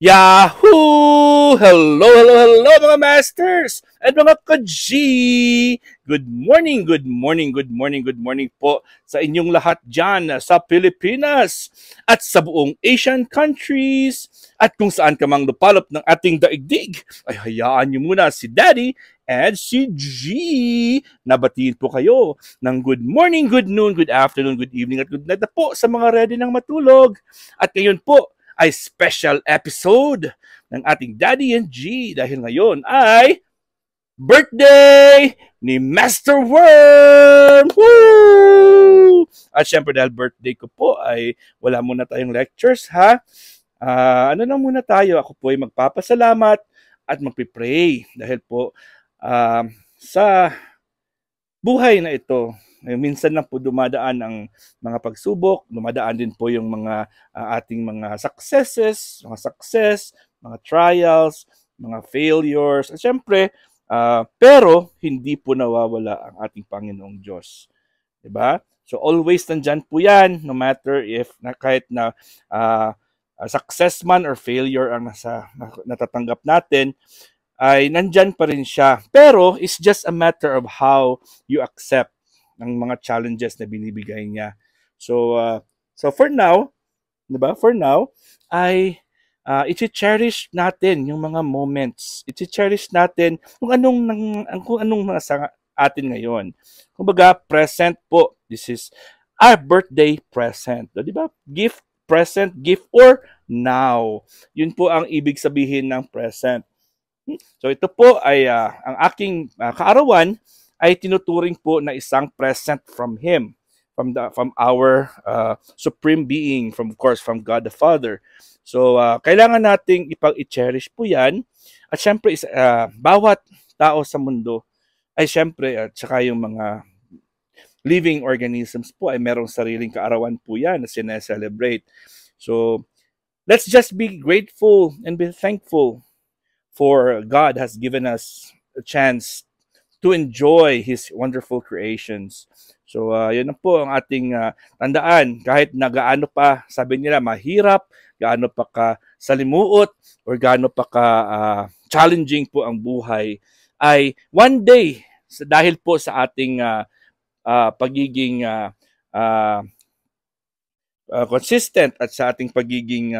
Yahoo! Hello, hello, hello mga masters at mga ka-G! Good morning, good morning, good morning, good morning po sa inyong lahat dyan sa Pilipinas at sa buong Asian countries at kung saan ka mang lupalop ng ating daigdig ay hayaan niyo muna si Daddy and si G na batiin po kayo ng good morning, good noon, good afternoon, good evening at good night na po sa mga ready ng matulog. At ngayon po ay special episode ng ating Daddy and G dahil ngayon ay birthday ni Master Worm! Woo! At syempre dahil birthday ko po ay wala muna tayong lectures ha. Ano na muna tayo? Ako po ay magpapasalamat at magpipray dahil po sa buhay na ito minsan lang po dumadaan ang mga pagsubok, dumadaan din po yung mga ating mga successes, mga success, mga trials, mga failures. At syempre, pero hindi po nawawala ang ating Panginoong Diyos. Diba? So always nandyan po yan, no matter if kahit na success man or failure ang natatanggap natin, ay nandyan pa rin siya. Pero it's just a matter of how you accept ng mga challenges na binibigay niya. So for now, 'di ba? For now ay i-cherish natin yung mga moments. I-cherish natin kung anong nasa atin ngayon. Kumbaga, present po. This is our birthday present. 'Di ba? Gift, present, gift or now. Yun po ang ibig sabihin ng present. So ito po ay ang aking kaarawan ay tinuturing po na isang present from Him, from our supreme being, from God the Father. So kailangan nating i-cherish po yan. At syempre bawat tao sa mundo ay syempre at saka yung mga living organisms po ay merong sariling kaarawan po yan na sineselebrate. So let's just be grateful and be thankful for God has given us a chance to enjoy His wonderful creations. So, yun na po ang ating tandaan. Kahit na gaano pa, sabi nila, mahirap, gaano pa ka salimuot, or gaano pa ka challenging po ang buhay, ay one day, dahil po sa ating pagiging consistent at sa ating pagiging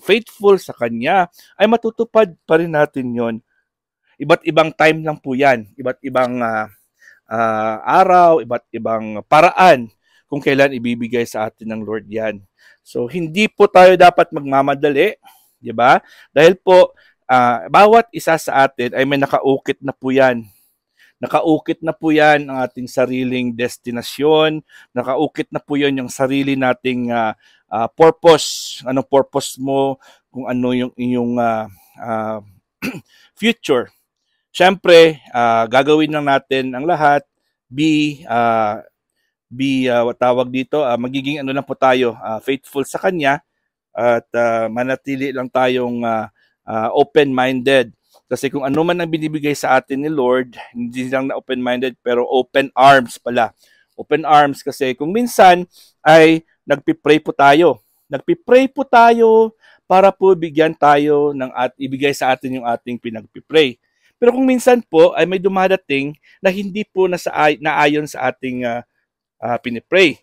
faithful sa Kanya, ay matutupad pa rin natin yon. Iba't ibang time lang po yan. Iba't ibang araw, iba't ibang paraan kung kailan ibibigay sa atin ng Lord yan. So, hindi po tayo dapat magmamadali, di ba? Dahil po, bawat isa sa atin ay may nakaukit na po yan. Nakaukit na po yan ang ating sariling destinasyon. Nakaukit na po yan yung sarili nating purpose. Anong purpose mo? Kung ano yung inyong future. Siyempre, gagawin lang natin ang lahat. Tawag dito, magiging ano lang po tayo, faithful sa Kanya at manatili lang tayong open-minded. Kasi kung ano man ang binibigay sa atin ni Lord, hindi lang na open-minded pero open arms pala. Open arms kasi kung minsan ay nagpipray po tayo. Nagpipray po tayo para po bigyan tayo at ibigay sa atin yung ating pinagpipray. Pero kung minsan po ay may dumadating na hindi po naayon sa ating pinipray.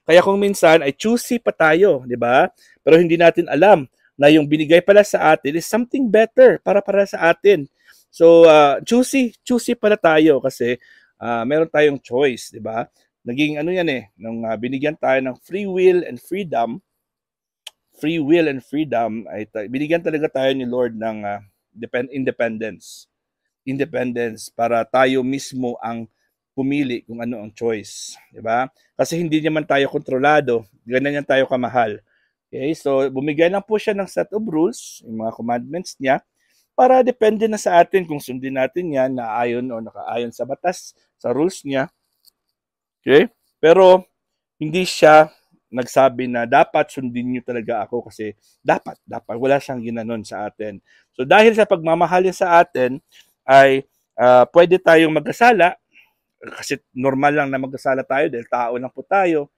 Kaya kung minsan ay choosy pa tayo, di ba? Pero hindi natin alam na yung binigay pala sa atin is something better para sa atin. So, choosy pala tayo kasi meron tayong choice, di ba? Naging ano yan nung binigyan tayo ng free will and freedom, ay binigyan talaga tayo ni Lord ng independence para tayo mismo ang pumili kung ano ang choice, di ba? Kasi hindi naman tayo kontrolado, ganyan tayo kamahal. Okay, so bumigay lang po siya ng set of rules, yung mga commandments niya, para depende na sa atin kung sundin natin yan na ayon o nakaayon sa batas, sa rules niya. Okay? Pero hindi siya nagsabi na dapat sundin niyo talaga ako kasi dapat wala siyang ginanon sa atin. So dahil sa pagmamahal niya sa atin ay pwede tayong magkasala kasi normal lang na magkasala tayo dahil tao lang po tayo.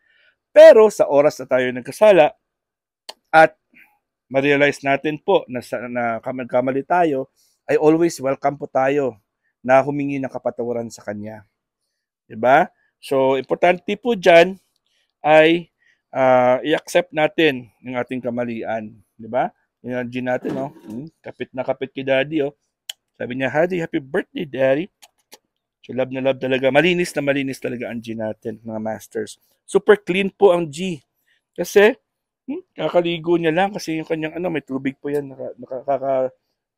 Pero sa oras na tayo nagkasala at ma-realize natin po na kamali tayo, ay always welcome po tayo na humingi ng kapatawaran sa Kanya. 'Di ba? So, importante po dyan ay i-accept natin yung ating kamalian. 'Di ba? Yung gene natin, no? Kapit na kapit kay Daddy, oh. Sabi niya, happy birthday, Daddy. So, love na love talaga. Malinis na malinis talaga ang G natin, mga masters. Super clean po ang G. Kasi, kakaligo niya lang kasi yung kanyang may tubig po yan.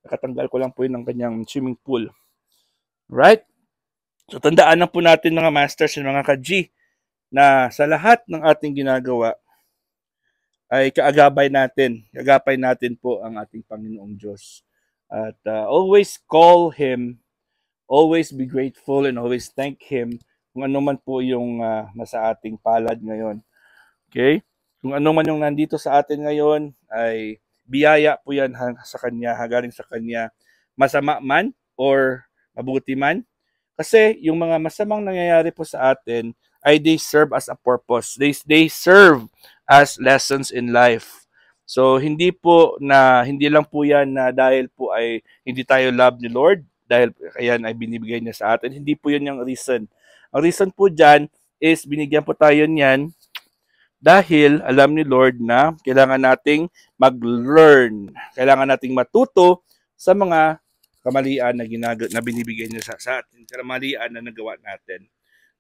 Nakatanggal ko lang po yun ng kanyang swimming pool. Right? So, tandaan na po natin mga masters and mga ka-G na sa lahat ng ating ginagawa ay kaagapay natin po ang ating Panginoong Diyos. At always call Him, always be grateful, and always thank Him kung ano man po yung nasa ating palad ngayon. Okay? Kung ano man yung nandito sa atin ngayon ay biyaya po yan sa Kanya, galing sa Kanya. Masama man or mabuti man. Kasi yung mga masamang nangyayari po sa atin ay they serve as a purpose. They serve as lessons in life. So hindi lang po yan na dahil po ay hindi tayo love ni Lord, dahil ayan ay binibigay niya sa atin. Hindi po yun yung reason. Ang reason po dyan is binigyan po tayo niyan dahil alam ni Lord na kailangan nating mag-learn. Kailangan nating matuto sa mga kamalian na binibigay niya sa atin. Kamalian na nagawa natin.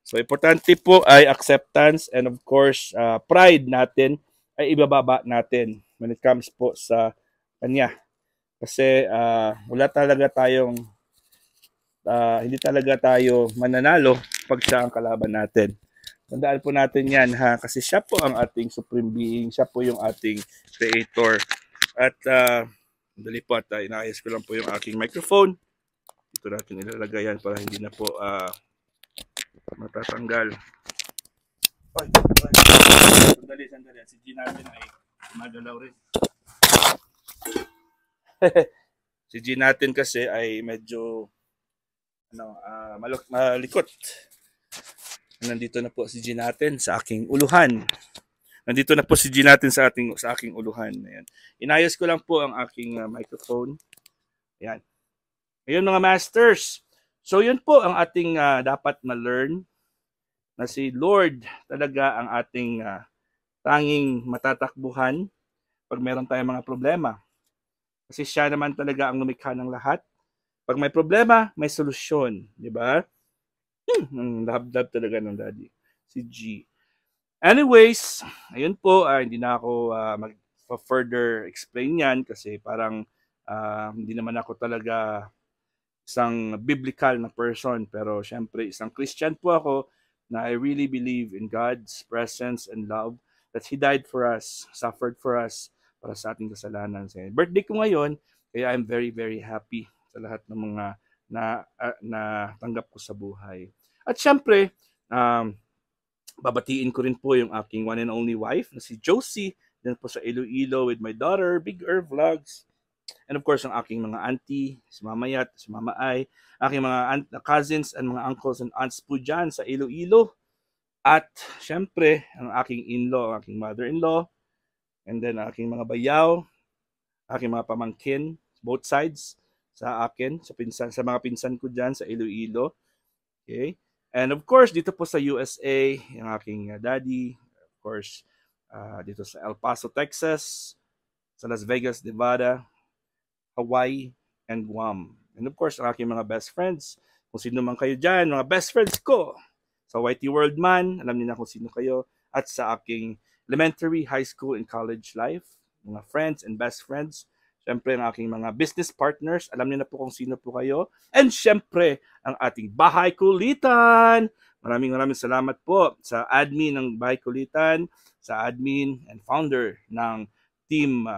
So, importante po ay acceptance and of course, pride natin ay ibababa natin when it comes po sa Kanya. Kasi hindi talaga tayo mananalo pag siya ang kalaban natin. Tandaan po natin yan kasi siya po ang ating supreme being, siya po yung ating creator. At dali po at inaayos ko lang po yung aking microphone. Ito natin ilalagay yan para hindi na po matatanggal. Sandali. Si G natin ay magalaw rin. Si G natin kasi ay medyo malikot. Nandito na po si G natin sa aking uluhan. Nandito na po si G natin sa aking uluhan. Ayan. Inayos ko lang po ang aking microphone. Ayan. Ayun mga masters. So yun po ang ating dapat ma-learn na si Lord talaga ang ating tanging matatakbuhan pag meron tayong mga problema. Kasi siya naman talaga ang lumikha ng lahat. Pag may problema, may solusyon. Di ba? Love talaga ng Daddy. Si G. Anyways, ayun po, hindi na ako mag-further explain yan kasi parang hindi naman ako talaga isang biblical na person. Pero syempre, isang Christian po ako na I really believe in God's presence and love, that He died for us, suffered for us, para sa ating kasalanan. So, birthday ko ngayon, kaya I'm very, very happy sa lahat ng mga na tanggap ko sa buhay. At syempre, babatiin ko rin po yung aking one and only wife na si Josie, din po sa Iloilo with my daughter, Big Vlogs. And of course, ang aking mga auntie, si Mama Yat, si Mama Ai, aking mga cousins and mga uncles and aunts po dyan sa Iloilo. At syempre, ang aking in-law, ang aking mother-in-law, and then aking mga bayaw, aking mga pamangkin, both sides, sa akin, sa mga pinsan ko dyan sa Iloilo. Okay? And of course, dito po sa USA, yung aking daddy, of course, dito sa El Paso, Texas, sa Las Vegas, Nevada, Hawaii, and Guam. And of course, ang aking mga best friends, kung sino man kayo dyan, mga best friends ko, sa YT World man, alam niyo na kung sino kayo, at sa aking elementary, high school, and college life, mga friends and best friends, syempre ang aking mga business partners, alam niyo na po kung sino po kayo, and syempre, ang ating Bahay Kulitan. Maraming salamat po sa admin ng Bahay Kulitan, sa admin and founder ng team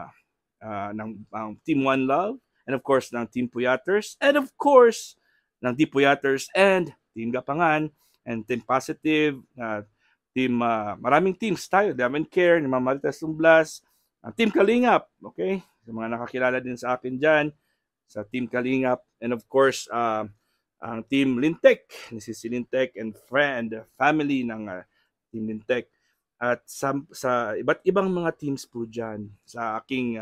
Team One Love, and of course ng Team Puyaters, and of course ng Team Puyaters and Team Gapangan and Team Positive, maraming teams tayo, Diamond Care, ni Mama Marites Tumblas, Team Kalingap, okay? Sa mga nakakilala din sa akin dyan, sa Team Kalingap, and of course, ang Team Lintek, ni Sisi Lintek and family ng Team Lintek. At sa iba't ibang mga teams po dyan sa aking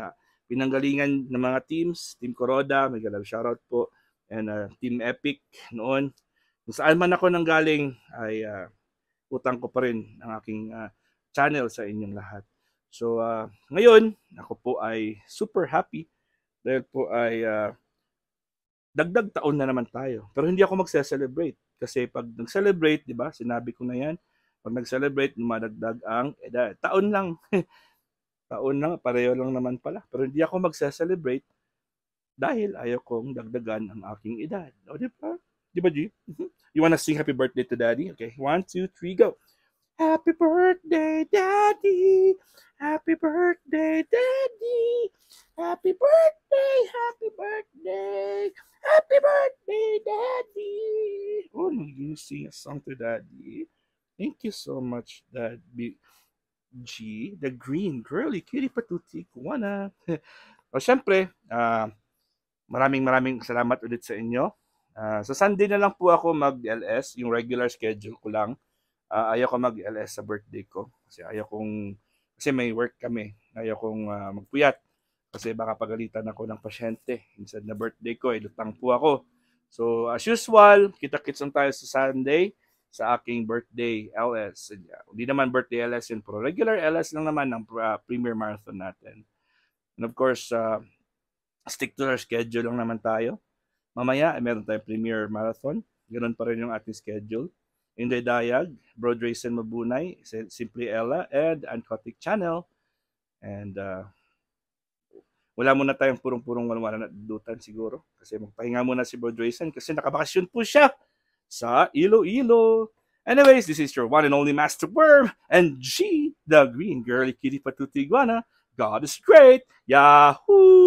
pinanggalingan ng mga teams, Team Coroda, may ganang shoutout po, and Team Epic noon. Kung saan man ako nanggaling ay utang ko pa rin ang aking channel sa inyong lahat. So ngayon, ako po ay super happy dahil po ay dagdag taon na naman tayo. Pero hindi ako magse-celebrate kasi pag nag-celebrate, 'di ba? Sinabi ko na 'yan. Pag nag-celebrate, lumadagdag ang edad. Taon lang. Taon lang, pareho lang naman pala. Pero hindi ako magse-celebrate dahil ayaw kong dagdagan ang aking edad. O, di ba? Di ba, G? You wanna sing happy birthday to Daddy? Okay, 1, 2, 3, go. Happy birthday, Daddy. Happy birthday, Daddy. Happy birthday, happy birthday. Happy birthday, Daddy. Oh, you sing a song to Daddy. Thank you so much, Daddy. G, the green girly cutie patuti kuwana. O syempre, maraming salamat ulit sa inyo. Sa Sunday na lang po ako mag-LS, yung regular schedule ko lang. Ayaw ko mag-LS sa birthday ko kasi may work kami. Ayaw kong magpuyat kasi baka pagalitan ako ng pasyente. Instead na birthday ko, lutang po ako. So as usual, kita-kits lang tayo sa Sunday sa aking birthday LS. Hindi naman birthday LS yun, pero regular LS lang naman ng Premier Marathon natin. And of course, stick to our schedule lang naman tayo. Mamaya, meron tayong Premier Marathon. Ganun pa rin yung ating schedule. Inday Dayag, Bro Drayson Mabunay, Simply Ella, and Ancotic Channel. And wala muna tayong purong-purong wala na dutan siguro. Kasi magpahinga muna si Bro Drayson kasi nakabakasyon po siya sa Iloilo. Anyways, this is your one and only Master Worm and G, the green girly kitty patuti iguana. God is great. Yahoo!